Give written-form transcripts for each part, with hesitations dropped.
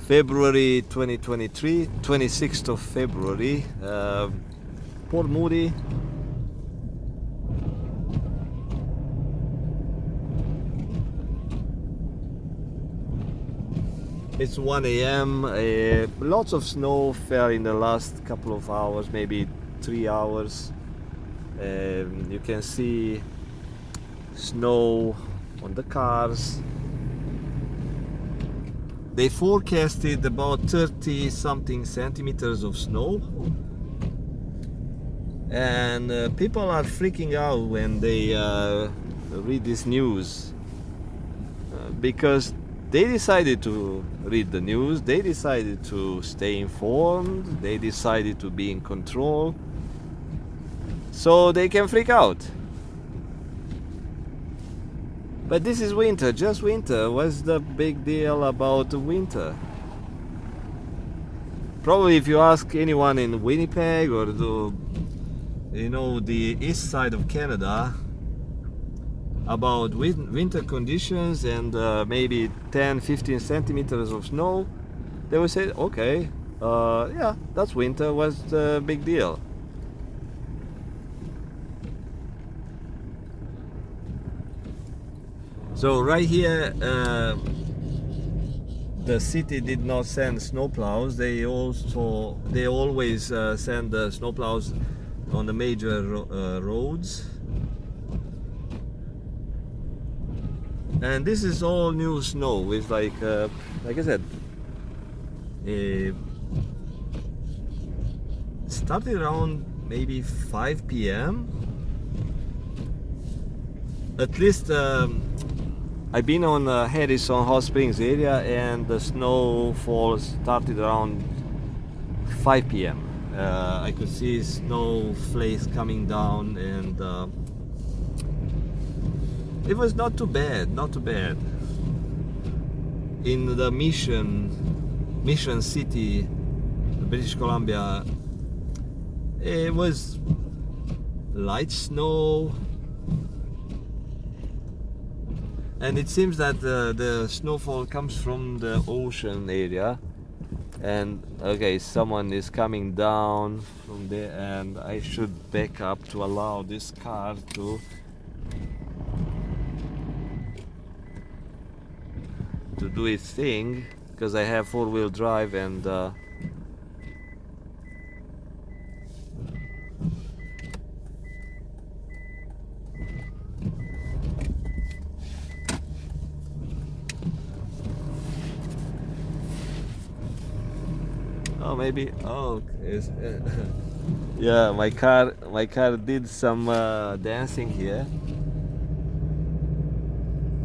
February 2023, 26th of February, Port Moody. It's 1 a.m. Lots of snow fell in the last couple of hours, maybe 3 hours. You can see snow on the cars. They forecasted about 30 something centimeters of snow, and people are freaking out when they read this news because they decided to read the news, they decided to stay informed, they decided to be in control, so they can freak out. But this is winter, just winter. What's the big deal about winter? Probably if you ask anyone in Winnipeg or the east side of Canada about winter conditions and maybe 10-15 centimeters of snow, they will say, okay, yeah, that's winter, what's the big deal? So right here, the city did not send snowplows. They always send the snowplows on the major roads. And this is all new snow. It's like I said, started around maybe 5 p.m. At least I've been on Harrison Hot Springs area, and the snowfall started around 5 p.m. I could see snowflakes coming down, and it was not too bad, not too bad. In the Mission City, British Columbia, it was light snow, and it seems that the snowfall comes from the ocean area. And okay, someone is coming down from there, and I should back up to allow this car to do its thing, because I have four-wheel drive, and oh, maybe, oh, yeah, my car did some dancing here,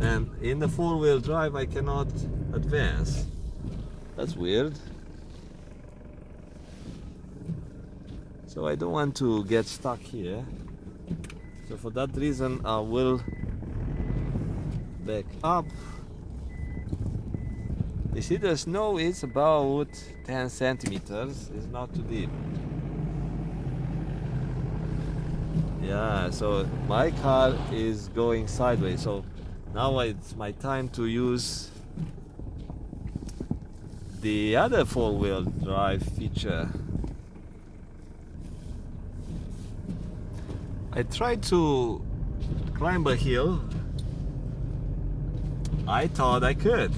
and in the four-wheel drive I cannot advance. That's weird. So I don't want to get stuck here, so for that reason I will back up. You see, the snow is about 10 centimeters. It's not too deep. Yeah, so my car is going sideways. So now it's my time to use the other four-wheel drive feature. I tried to climb a hill. I thought I could.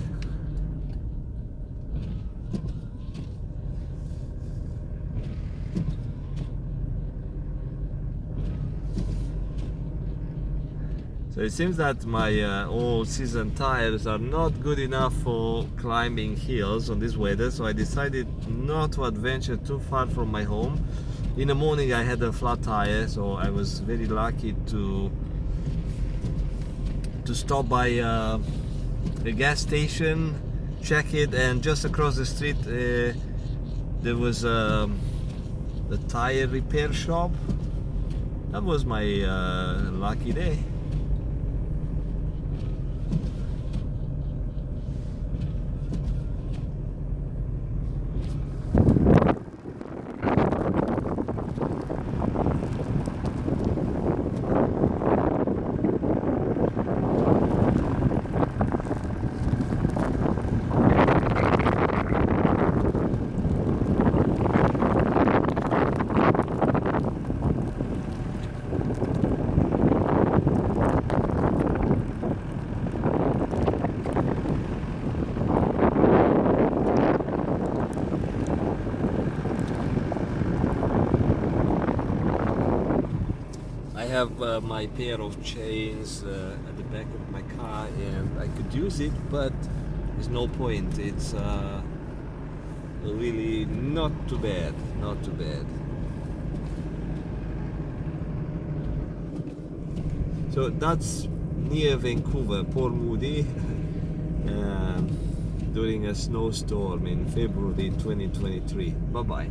So it seems that my all-season tires are not good enough for climbing hills on this weather, so I decided not to adventure too far from my home. In the morning I had a flat tire, so I was very lucky to stop by a gas station, check it, and just across the street there was a tire repair shop. That was my lucky day. have my pair of chains at the back of my car, and I could use it, but there's no point. It's really not too bad, not too bad. So that's near Vancouver, Port Moody, during a snowstorm in February 2023. Bye bye.